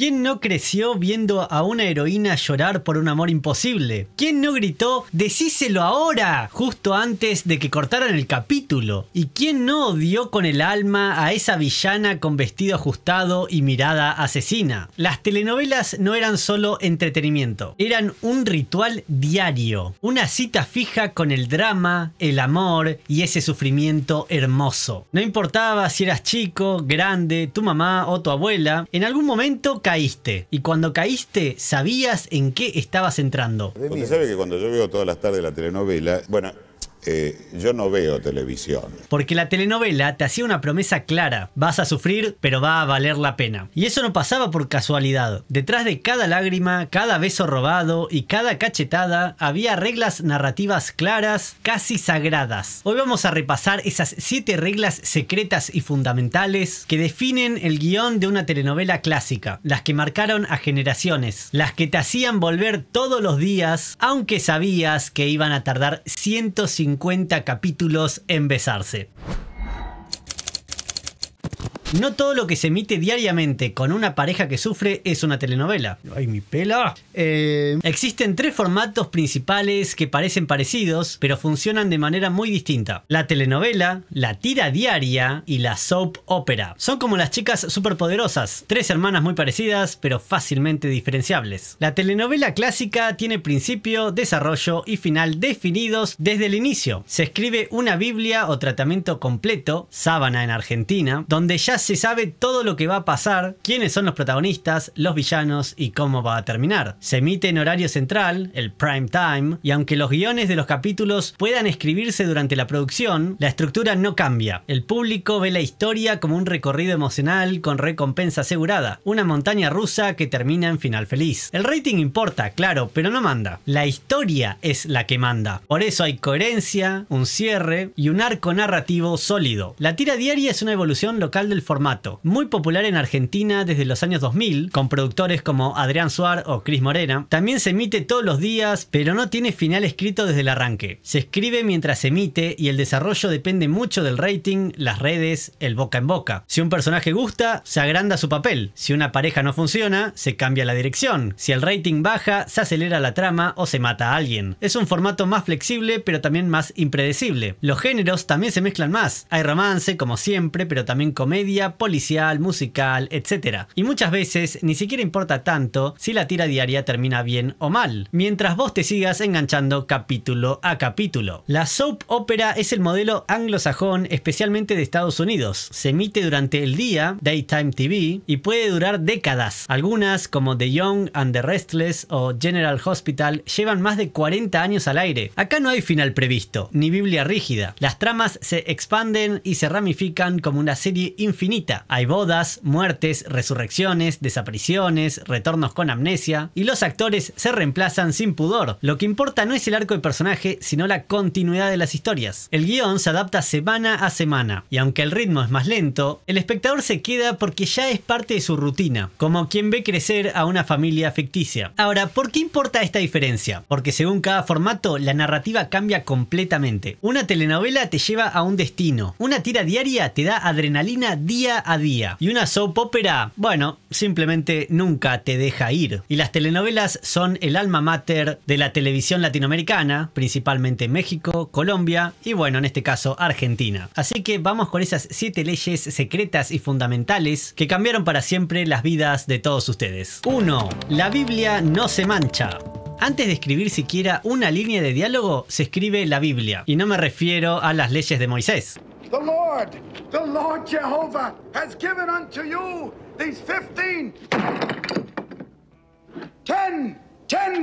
¿Quién no creció viendo a una heroína llorar por un amor imposible? ¿Quién no gritó "decíselo ahora" justo antes de que cortaran el capítulo? ¿Y quién no odió con el alma a esa villana con vestido ajustado y mirada asesina? Las telenovelas no eran solo entretenimiento, eran un ritual diario, una cita fija con el drama, el amor y ese sufrimiento hermoso. No importaba si eras chico, grande, tu mamá o tu abuela, en algún momento caíste, y cuando caíste sabías en qué estabas entrando. Usted sabe que cuando yo veo todas las tardes la telenovela, bueno, yo no veo televisión. Porque la telenovela te hacía una promesa clara: vas a sufrir, pero va a valer la pena. Y eso no pasaba por casualidad. Detrás de cada lágrima, cada beso robado y cada cachetada había reglas narrativas claras, casi sagradas. Hoy vamos a repasar esas 7 reglas secretas y fundamentales que definen el guión de una telenovela clásica, las que marcaron a generaciones, las que te hacían volver todos los días, aunque sabías que iban a tardar 150 capítulos en besarse. No todo lo que se emite diariamente con una pareja que sufre es una telenovela. ¡Ay, mi pela! Existen 3 formatos principales que parecen parecidos, pero funcionan de manera muy distinta: la telenovela, la tira diaria y la soap opera. Son como las chicas superpoderosas, 3 hermanas muy parecidas, pero fácilmente diferenciables. La telenovela clásica tiene principio, desarrollo y final definidos desde el inicio. Se escribe una biblia o tratamiento completo, sábana en Argentina, donde ya se sabe todo lo que va a pasar, quiénes son los protagonistas, los villanos y cómo va a terminar. Se emite en horario central, el prime time, y aunque los guiones de los capítulos puedan escribirse durante la producción, la estructura no cambia. El público ve la historia como un recorrido emocional con recompensa asegurada, una montaña rusa que termina en final feliz. El rating importa, claro, pero no manda. La historia es la que manda. Por eso hay coherencia, un cierre y un arco narrativo sólido. La tira diaria es una evolución local del formato, muy popular en Argentina desde los años 2000, con productores como Adrián Suar o Cris Morena. También se emite todos los días, pero no tiene final escrito desde el arranque. Se escribe mientras se emite y el desarrollo depende mucho del rating, las redes, el boca en boca. Si un personaje gusta, se agranda su papel. Si una pareja no funciona, se cambia la dirección. Si el rating baja, se acelera la trama o se mata a alguien. Es un formato más flexible, pero también más impredecible. Los géneros también se mezclan más. Hay romance, como siempre, pero también comedia, policial, musical, etc. Y muchas veces ni siquiera importa tanto si la tira diaria termina bien o mal, mientras vos te sigas enganchando capítulo a capítulo. La soap opera es el modelo anglosajón, especialmente de Estados Unidos. Se emite durante el día, Daytime TV, y puede durar décadas. Algunas, como The Young and the Restless o General Hospital, llevan más de 40 años al aire. Acá no hay final previsto, ni biblia rígida. Las tramas se expanden y se ramifican como una serie infinita. Hay bodas, muertes, resurrecciones, desapariciones, retornos con amnesia, y los actores se reemplazan sin pudor. Lo que importa no es el arco de personaje, sino la continuidad de las historias. El guión se adapta semana a semana, y aunque el ritmo es más lento, el espectador se queda porque ya es parte de su rutina, como quien ve crecer a una familia ficticia. Ahora, ¿por qué importa esta diferencia? Porque según cada formato, la narrativa cambia completamente. Una telenovela te lleva a un destino, una tira diaria te da adrenalina día a día, y una soap opera, bueno, simplemente nunca te deja ir. Y las telenovelas son el alma mater de la televisión latinoamericana, principalmente México, Colombia y, bueno, en este caso Argentina. Así que vamos con esas 7 leyes secretas y fundamentales que cambiaron para siempre las vidas de todos ustedes. 1. La Biblia no se mancha. Antes de escribir siquiera una línea de diálogo, se escribe la Biblia. Y no me refiero a las leyes de Moisés. The Lord Jehovah has given unto you these 10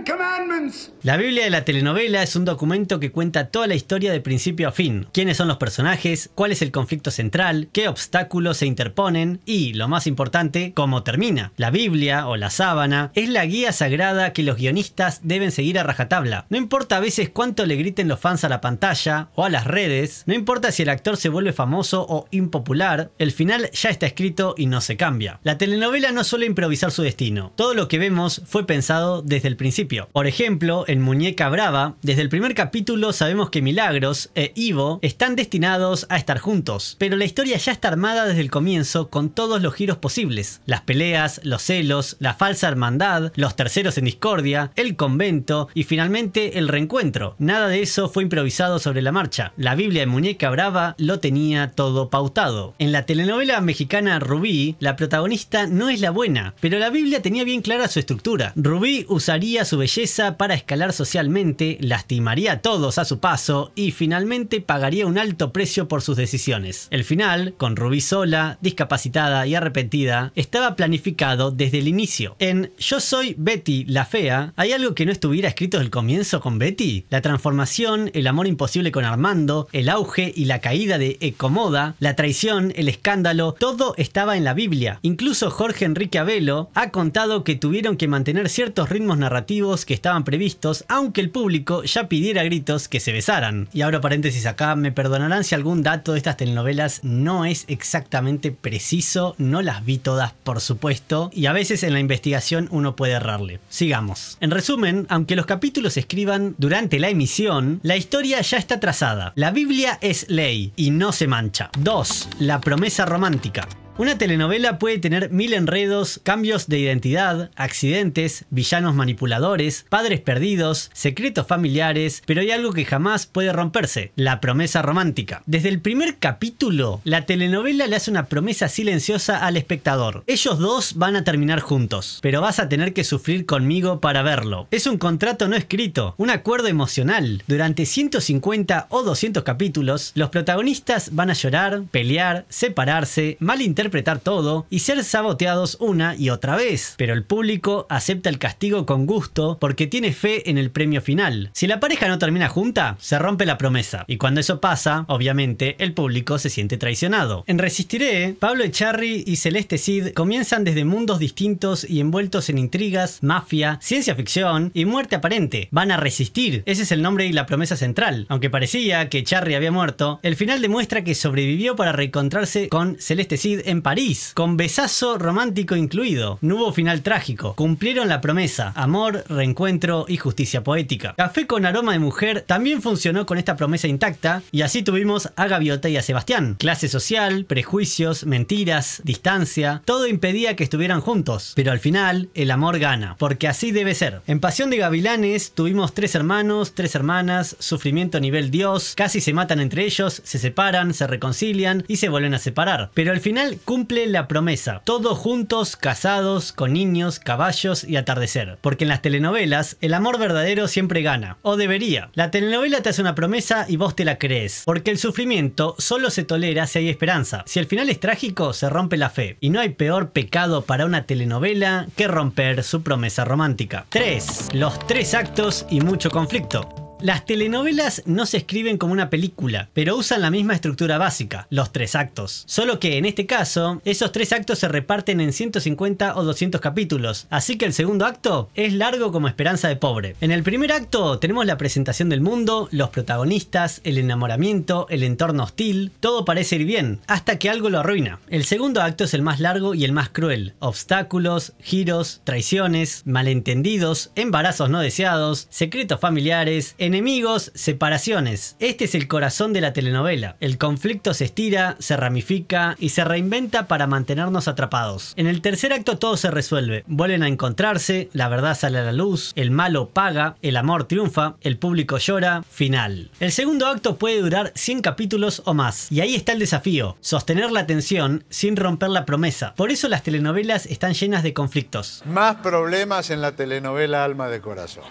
commandments. La Biblia de la telenovela es un documento que cuenta toda la historia de principio a fin. Quiénes son los personajes, cuál es el conflicto central, qué obstáculos se interponen y, lo más importante, cómo termina. La Biblia, o la sábana, es la guía sagrada que los guionistas deben seguir a rajatabla. No importa a veces cuánto le griten los fans a la pantalla o a las redes, no importa si el actor se vuelve famoso o impopular, el final ya está escrito y no se cambia. La telenovela no suele improvisar su destino. Todo lo que vemos fue pensado desde el principio. principio. Por ejemplo, en Muñeca Brava, desde el primer capítulo sabemos que Milagros e Ivo están destinados a estar juntos, pero la historia ya está armada desde el comienzo con todos los giros posibles. Las peleas, los celos, la falsa hermandad, los terceros en discordia, el convento y finalmente el reencuentro. Nada de eso fue improvisado sobre la marcha. La Biblia de Muñeca Brava lo tenía todo pautado. En la telenovela mexicana Rubí, la protagonista no es la buena, pero la Biblia tenía bien clara su estructura. Rubí usaría su belleza para escalar socialmente, lastimaría a todos a su paso y finalmente pagaría un alto precio por sus decisiones. El final, con Rubí sola, discapacitada y arrepentida, estaba planificado desde el inicio. En Yo soy Betty la fea, ¿hay algo que no estuviera escrito desde el comienzo con Betty? La transformación, el amor imposible con Armando, el auge y la caída de Ecomoda, la traición, el escándalo, todo estaba en la Biblia. Incluso Jorge Enrique Abelo ha contado que tuvieron que mantener ciertos ritmos narrativos que estaban previstos, aunque el público ya pidiera a gritos que se besaran. Y abro paréntesis acá, me perdonarán si algún dato de estas telenovelas no es exactamente preciso, no las vi todas por supuesto, y a veces en la investigación uno puede errarle. Sigamos. En resumen, aunque los capítulos se escriban durante la emisión, la historia ya está trazada. La Biblia es ley y no se mancha. 2. La promesa romántica. Una telenovela puede tener 1000 enredos, cambios de identidad, accidentes, villanos manipuladores, padres perdidos, secretos familiares, pero hay algo que jamás puede romperse: la promesa romántica. Desde el primer capítulo, la telenovela le hace una promesa silenciosa al espectador. Ellos dos van a terminar juntos, pero vas a tener que sufrir conmigo para verlo. Es un contrato no escrito, un acuerdo emocional. Durante 150 o 200 capítulos, los protagonistas van a llorar, pelear, separarse, malinterpretar todo y ser saboteados una y otra vez, pero el público acepta el castigo con gusto porque tiene fe en el premio final. Si la pareja no termina junta, se rompe la promesa, y cuando eso pasa, obviamente el público se siente traicionado. En Resistiré, Pablo Echarri y Celeste Cid comienzan desde mundos distintos y envueltos en intrigas, mafia, ciencia ficción y muerte aparente. Van a resistir, ese es el nombre y la promesa central. Aunque parecía que Echarri había muerto, el final demuestra que sobrevivió para reencontrarse con Celeste Cid en París, con besazo romántico incluido. No hubo final trágico, cumplieron la promesa: amor, reencuentro y justicia poética. Café con aroma de mujer también funcionó con esta promesa intacta, y así tuvimos a Gaviota y a Sebastián. Clase social, prejuicios, mentiras, distancia, todo impedía que estuvieran juntos, pero al final el amor gana, porque así debe ser. En Pasión de Gavilanes tuvimos 3 hermanos, 3 hermanas, sufrimiento nivel Dios, casi se matan entre ellos, se separan, se reconcilian y se vuelven a separar, pero al final cumple la promesa: todos juntos, casados, con niños, caballos y atardecer. Porque en las telenovelas el amor verdadero siempre gana, o debería. La telenovela te hace una promesa y vos te la crees, porque el sufrimiento solo se tolera si hay esperanza. Si el final es trágico, se rompe la fe, y no hay peor pecado para una telenovela que romper su promesa romántica. 3. Los 3 actos y mucho conflicto. Las telenovelas no se escriben como una película, pero usan la misma estructura básica, los 3 actos. Solo que en este caso, esos 3 actos se reparten en 150 o 200 capítulos, así que el segundo acto es largo como Esperanza de Pobre. En el primer acto tenemos la presentación del mundo, los protagonistas, el enamoramiento, el entorno hostil, todo parece ir bien, hasta que algo lo arruina. El segundo acto es el más largo y el más cruel: obstáculos, giros, traiciones, malentendidos, embarazos no deseados, secretos familiares, enemigos, separaciones. Este es el corazón de la telenovela. El conflicto se estira, se ramifica y se reinventa para mantenernos atrapados. En el tercer acto todo se resuelve. Vuelven a encontrarse, la verdad sale a la luz, el malo paga, el amor triunfa, el público llora, final. El segundo acto puede durar 100 capítulos o más. Y ahí está el desafío: sostener la tensión sin romper la promesa. Por eso las telenovelas están llenas de conflictos. Más problemas en la telenovela Alma de Corazón.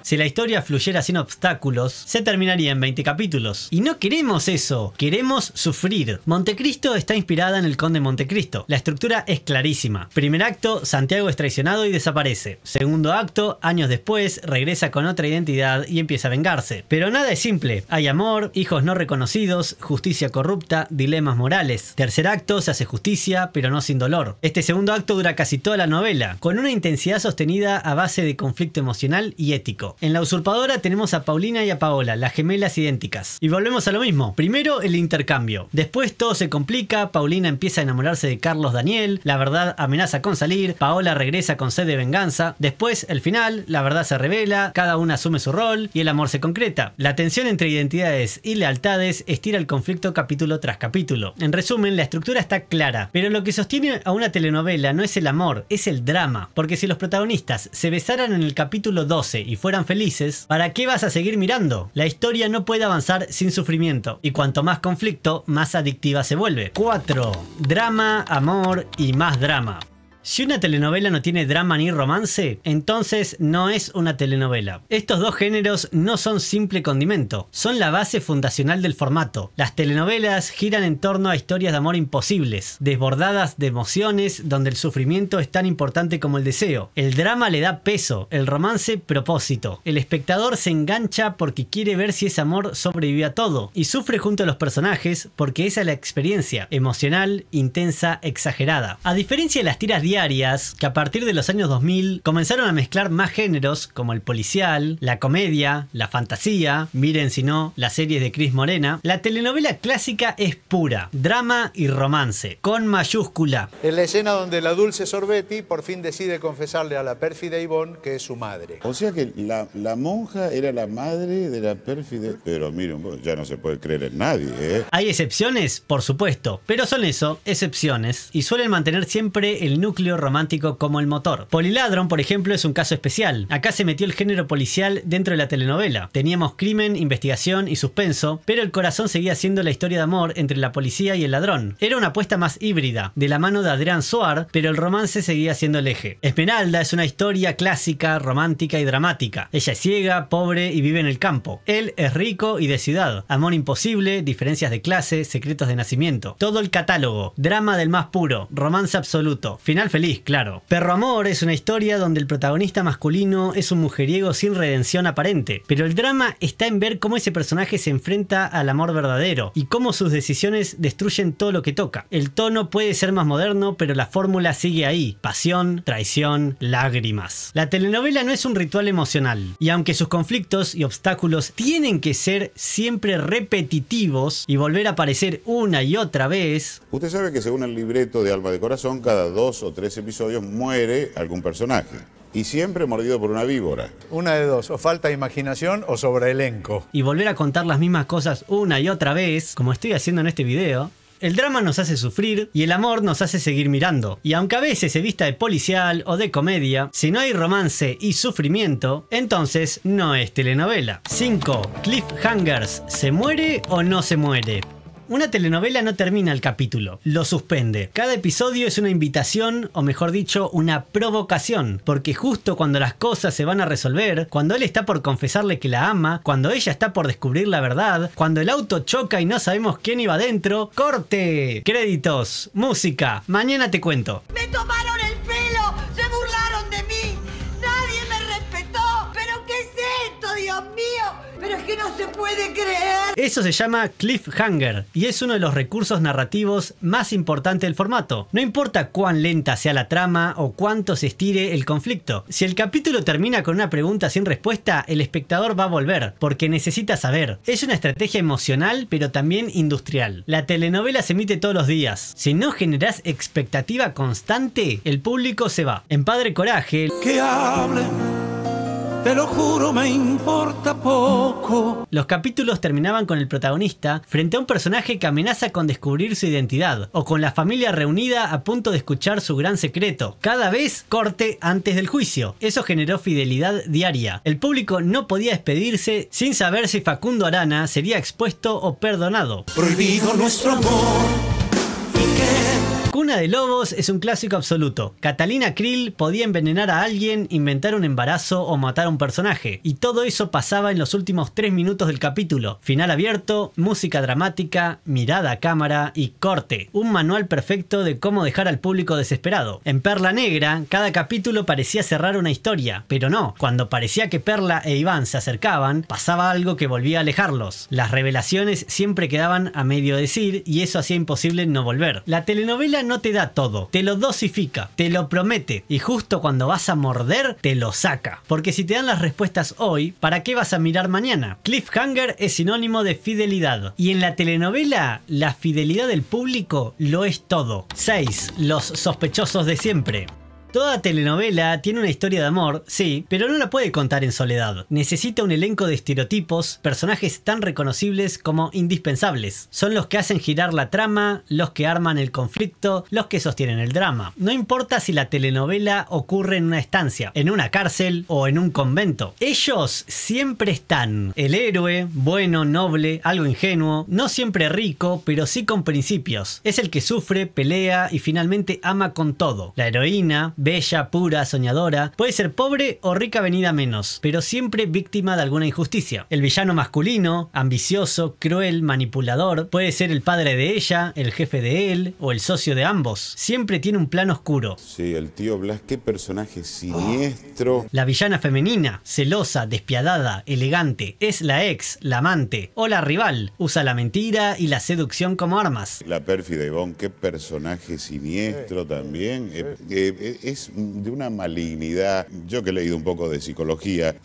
Si la historia fluyera sin obstáculos, se terminaría en 20 capítulos. Y no queremos eso, queremos sufrir. Montecristo está inspirada en El Conde Montecristo. La estructura es clarísima. Primer acto, Santiago es traicionado y desaparece. Segundo acto, años después, regresa con otra identidad y empieza a vengarse. Pero nada es simple. Hay amor, hijos no reconocidos, justicia corrupta, dilemas morales. Tercer acto, se hace justicia, pero no sin dolor. Este segundo acto dura casi toda la novela, con una intensidad sostenida a base de conflicto emocional y ético. conflicto. En La Usurpadora tenemos a Paulina y a Paola, las gemelas idénticas. Y volvemos a lo mismo. Primero el intercambio. Después todo se complica, Paulina empieza a enamorarse de Carlos Daniel, la verdad amenaza con salir, Paola regresa con sed de venganza. Después el final, la verdad se revela, cada una asume su rol y el amor se concreta. La tensión entre identidades y lealtades estira el conflicto capítulo tras capítulo. En resumen, la estructura está clara, pero lo que sostiene a una telenovela no es el amor, es el drama. Porque si los protagonistas se besaran en el capítulo 12 y fueran felices, ¿para qué vas a seguir mirando? La historia no puede avanzar sin sufrimiento, y cuanto más conflicto, más adictiva se vuelve. 4. Drama, amor y más drama. Si una telenovela no tiene drama ni romance, entonces no es una telenovela. Estos dos géneros no son simple condimento, son la base fundacional del formato. Las telenovelas giran en torno a historias de amor imposibles, desbordadas de emociones donde el sufrimiento es tan importante como el deseo. El drama le da peso, el romance propósito. El espectador se engancha porque quiere ver si ese amor sobrevive a todo, y sufre junto a los personajes porque esa es la experiencia, emocional, intensa, exagerada. A diferencia de las tiras diarias, que a partir de los años 2000 comenzaron a mezclar más géneros como el policial, la comedia, la fantasía, miren si no, las series de Cris Morena, la telenovela clásica es pura, drama y romance, con mayúscula. Es la escena donde la Dulce Sorbetti por fin decide confesarle a la pérfida Ivonne que es su madre. O sea que la monja era la madre de la pérfida... Pero miren, ya no se puede creer en nadie, ¿eh? Hay excepciones, por supuesto, pero son eso, excepciones, y suelen mantener siempre el núcleo romántico como el motor. Poliladron, por ejemplo, es un caso especial. Acá se metió el género policial dentro de la telenovela. Teníamos crimen, investigación y suspenso, pero el corazón seguía siendo la historia de amor entre la policía y el ladrón. Era una apuesta más híbrida, de la mano de Adrián Suar, pero el romance seguía siendo el eje. Esmeralda es una historia clásica, romántica y dramática. Ella es ciega, pobre y vive en el campo. Él es rico y de ciudad. Amor imposible, diferencias de clase, secretos de nacimiento. Todo el catálogo. Drama del más puro, romance absoluto. Final feliz, claro. Perro Amor es una historia donde el protagonista masculino es un mujeriego sin redención aparente, pero el drama está en ver cómo ese personaje se enfrenta al amor verdadero y cómo sus decisiones destruyen todo lo que toca. El tono puede ser más moderno, pero la fórmula sigue ahí: pasión, traición, lágrimas. La telenovela no es un ritual emocional, y aunque sus conflictos y obstáculos tienen que ser siempre repetitivos y volver a aparecer una y otra vez... Usted sabe que según el libreto de Alma de Corazón, cada 2 o 3 episodios muere algún personaje. Y siempre mordido por una víbora. Una de dos, o falta imaginación o sobreelenco. Y volver a contar las mismas cosas una y otra vez, como estoy haciendo en este video. El drama nos hace sufrir y el amor nos hace seguir mirando. Y aunque a veces se vista de policial o de comedia, si no hay romance y sufrimiento, entonces no es telenovela. 5. Cliffhangers. ¿Se muere o no se muere? Una telenovela no termina el capítulo, lo suspende. Cada episodio es una invitación, o mejor dicho, una provocación, porque justo cuando las cosas se van a resolver, cuando él está por confesarle que la ama, cuando ella está por descubrir la verdad, cuando el auto choca y no sabemos quién iba adentro, ¡corte! Créditos, música, mañana te cuento. ¡Me tomaron el pelo! ¡Se burlaron de mí! ¡Nadie me respetó! ¿Pero qué es esto, Dios mío? ¡Pero es que no se puede creer! Eso se llama cliffhanger y es uno de los recursos narrativos más importantes del formato. No importa cuán lenta sea la trama o cuánto se estire el conflicto. Si el capítulo termina con una pregunta sin respuesta, el espectador va a volver, porque necesita saber. Es una estrategia emocional, pero también industrial. La telenovela se emite todos los días. Si no generás expectativa constante, el público se va. En Padre Coraje... Que hable. Te lo juro, me importa poco. Los capítulos terminaban con el protagonista frente a un personaje que amenaza con descubrir su identidad, o con la familia reunida a punto de escuchar su gran secreto. Cada vez corte antes del juicio. Eso generó fidelidad diaria. El público no podía despedirse sin saber si Facundo Arana sería expuesto o perdonado. Prohibido nuestro amor. ¿Y qué? Cuna de Lobos es un clásico absoluto. Catalina Krill podía envenenar a alguien, inventar un embarazo o matar a un personaje. Y todo eso pasaba en los últimos 3 minutos del capítulo. Final abierto, música dramática, mirada a cámara y corte. Un manual perfecto de cómo dejar al público desesperado. En Perla Negra, cada capítulo parecía cerrar una historia, pero no. Cuando parecía que Perla e Iván se acercaban, pasaba algo que volvía a alejarlos. Las revelaciones siempre quedaban a medio decir y eso hacía imposible no volver. La telenovela no no te da todo, te lo dosifica, te lo promete y justo cuando vas a morder te lo saca. Porque si te dan las respuestas hoy, ¿para qué vas a mirar mañana? Cliffhanger es sinónimo de fidelidad y en la telenovela la fidelidad del público lo es todo. 6. Los sospechosos de siempre. Toda telenovela tiene una historia de amor, sí, pero no la puede contar en soledad. Necesita un elenco de estereotipos, personajes tan reconocibles como indispensables. Son los que hacen girar la trama, los que arman el conflicto, los que sostienen el drama. No importa si la telenovela ocurre en una estancia, en una cárcel o en un convento. Ellos siempre están. El héroe, bueno, noble, algo ingenuo, no siempre rico, pero sí con principios. Es el que sufre, pelea y finalmente ama con todo. La heroína, bella, pura, soñadora, puede ser pobre o rica venida menos, pero siempre víctima de alguna injusticia. El villano masculino, ambicioso, cruel, manipulador, puede ser el padre de ella, el jefe de él o el socio de ambos. Siempre tiene un plano oscuro. Sí, el tío Blas, qué personaje siniestro. La villana femenina, celosa, despiadada, elegante, es la ex, la amante o la rival. Usa la mentira y la seducción como armas. La pérfida Ivonne, qué personaje siniestro también. Es de una malignidad. Yo que he leído un poco de psicología,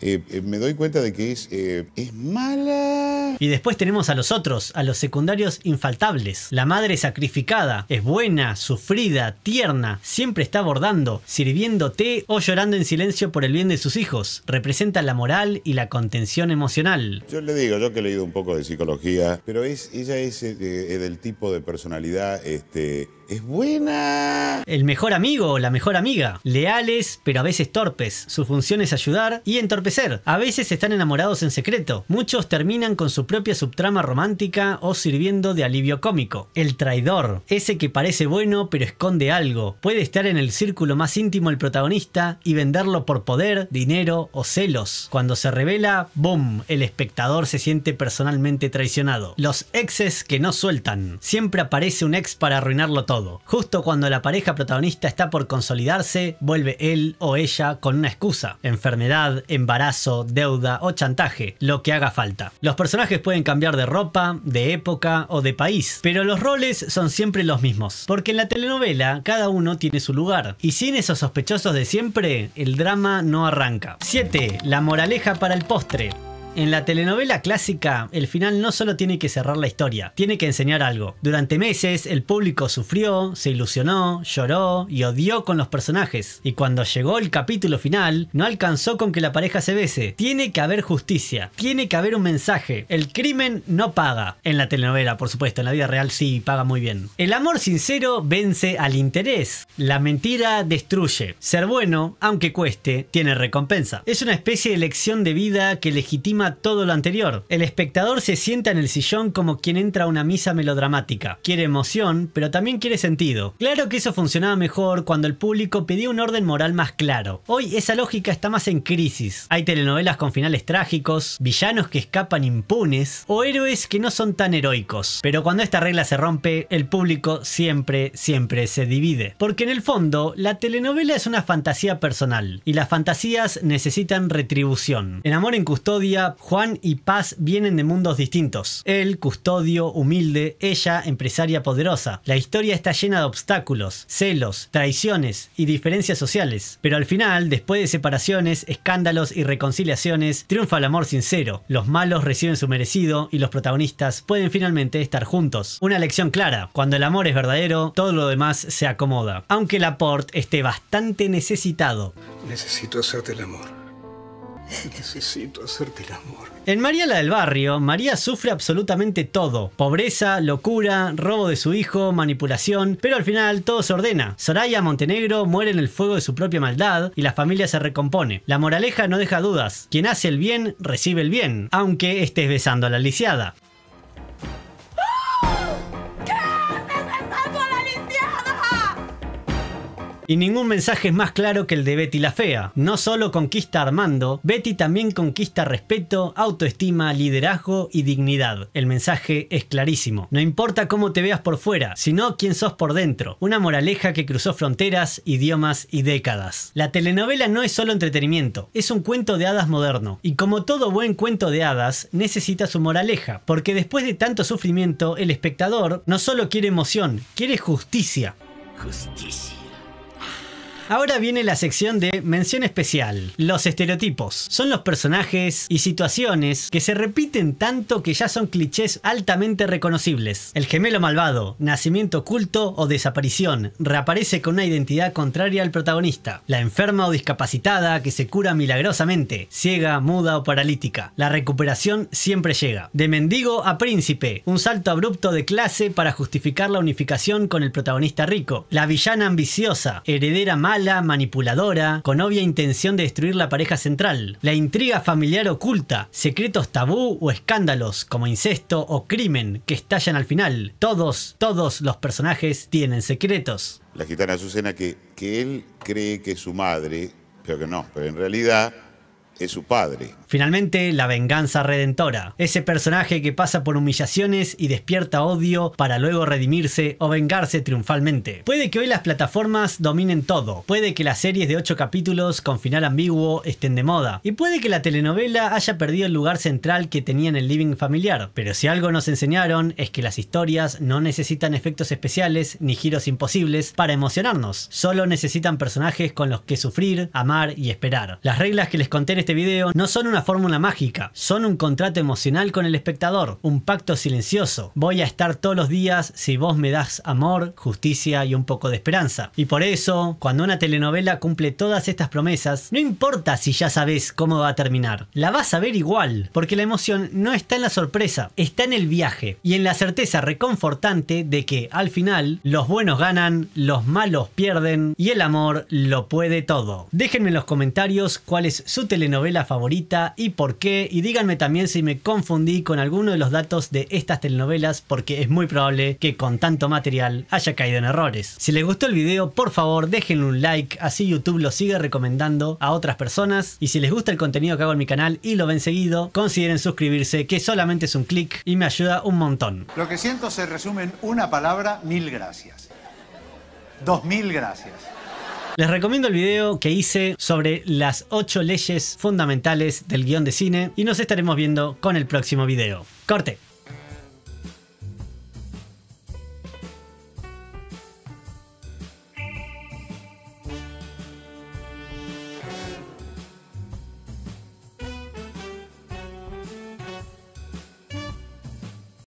me doy cuenta de que es mala. Y después tenemos a los otros, a los secundarios infaltables. La madre sacrificada, es buena, sufrida, tierna, siempre está bordando, sirviendo té o llorando en silencio por el bien de sus hijos. Representa la moral y la contención emocional. Yo le digo, yo que he leído un poco de psicología, pero ella es del tipo de personalidad, es buena. El mejor amigo o la mejor amiga. Leales, pero a veces torpes. Su función es ayudar y entorpecer. A veces están enamorados en secreto. Muchos terminan con su propia subtrama romántica o sirviendo de alivio cómico. El traidor. Ese que parece bueno pero esconde algo. Puede estar en el círculo más íntimo del protagonista y venderlo por poder, dinero o celos. Cuando se revela, ¡boom! El espectador se siente personalmente traicionado. Los exes que no sueltan. Siempre aparece un ex para arruinarlo todo. Justo cuando la pareja protagonista está por consolidarse, vuelve él o ella con una excusa. Enfermedad, embarazo, deuda o chantaje, lo que haga falta. Los personajes pueden cambiar de ropa, de época o de país, pero los roles son siempre los mismos. Porque en la telenovela cada uno tiene su lugar. Y sin esos sospechosos de siempre, el drama no arranca. 7. La moraleja para el postre. En la telenovela clásica, el final no solo tiene que cerrar la historia, tiene que enseñar algo. Durante meses, el público sufrió, se ilusionó, lloró y odió con los personajes. Y cuando llegó el capítulo final, no alcanzó con que la pareja se bese. Tiene que haber justicia, tiene que haber un mensaje. El crimen no paga. En la telenovela, por supuesto, en la vida real sí paga muy bien. El amor sincero vence al interés. La mentira destruye. Ser bueno, aunque cueste, tiene recompensa. Es una especie de lección de vida que legitima todo lo anterior. El espectador se sienta en el sillón como quien entra a una misa melodramática. Quiere emoción, pero también quiere sentido. Claro que eso funcionaba mejor cuando el público pedía un orden moral más claro. Hoy esa lógica está más en crisis. Hay telenovelas con finales trágicos, villanos que escapan impunes o héroes que no son tan heroicos. Pero cuando esta regla se rompe, el público siempre se divide. Porque en el fondo, la telenovela es una fantasía personal y las fantasías necesitan retribución. En Amor en Custodia, Juan y Paz vienen de mundos distintos. Él, custodio, humilde, ella, empresaria poderosa. La historia está llena de obstáculos, celos, traiciones y diferencias sociales. Pero al final, después de separaciones, escándalos y reconciliaciones, triunfa el amor sincero. Los malos reciben su merecido y los protagonistas pueden finalmente estar juntos. Una lección clara: cuando el amor es verdadero, todo lo demás se acomoda. Aunque Laporte esté bastante necesitado. Necesito hacerte el amor. Necesito hacerte el amor. En María la del barrio, María sufre absolutamente todo. Pobreza, locura, robo de su hijo, manipulación, pero al final todo se ordena. Soraya Montenegro muere en el fuego de su propia maldad y la familia se recompone. La moraleja no deja dudas. Quien hace el bien, recibe el bien, aunque estés besando a la lisiada. Y ningún mensaje es más claro que el de Betty la Fea. No solo conquista a Armando, Betty también conquista respeto, autoestima, liderazgo y dignidad. El mensaje es clarísimo. No importa cómo te veas por fuera, sino quién sos por dentro. Una moraleja que cruzó fronteras, idiomas y décadas. La telenovela no es solo entretenimiento, es un cuento de hadas moderno. Y como todo buen cuento de hadas, necesita su moraleja. Porque después de tanto sufrimiento, el espectador no solo quiere emoción, quiere justicia. justicia. Ahora viene la sección de mención especial. Los estereotipos. Son los personajes y situaciones que se repiten tanto que ya son clichés altamente reconocibles. El gemelo malvado, nacimiento oculto o desaparición, reaparece con una identidad contraria al protagonista. La enferma o discapacitada que se cura milagrosamente, ciega, muda o paralítica. La recuperación siempre llega. De mendigo a príncipe, un salto abrupto de clase para justificar la unificación con el protagonista rico. La villana ambiciosa, heredera mala, manipuladora, con obvia intención de destruir la pareja central. La intriga familiar oculta, secretos tabú o escándalos como incesto o crimen que estallan al final. Todos los personajes tienen secretos. La gitana Azucena que él cree que es su madre, pero que no, pero en realidad es su padre. Finalmente, la venganza redentora. Ese personaje que pasa por humillaciones y despierta odio para luego redimirse o vengarse triunfalmente. Puede que hoy las plataformas dominen todo. Puede que las series de 8 capítulos con final ambiguo estén de moda. Y puede que la telenovela haya perdido el lugar central que tenía en el living familiar. Pero si algo nos enseñaron es que las historias no necesitan efectos especiales ni giros imposibles para emocionarnos. Solo necesitan personajes con los que sufrir, amar y esperar. Las reglas que les conté en este video no son una fórmula mágica, son un contrato emocional con el espectador, un pacto silencioso. Voy a estar todos los días si vos me das amor, justicia y un poco de esperanza. Y por eso, cuando una telenovela cumple todas estas promesas, no importa si ya sabes cómo va a terminar, la vas a ver igual, porque la emoción no está en la sorpresa, está en el viaje y en la certeza reconfortante de que al final los buenos ganan, los malos pierden y el amor lo puede todo. Déjenme en los comentarios cuál es su telenovela favorita y por qué, y díganme también si me confundí con alguno de los datos de estas telenovelas, porque es muy probable que con tanto material haya caído en errores. Si les gustó el video, por favor déjenle un like, así YouTube lo sigue recomendando a otras personas, y si les gusta el contenido que hago en mi canal y lo ven seguido, consideren suscribirse, que solamente es un clic y me ayuda un montón. Lo que siento se resume en una palabra: 1000 gracias. 2000 gracias. Les recomiendo el video que hice sobre las 8 leyes fundamentales del guión de cine y nos estaremos viendo con el próximo video. ¡Corte!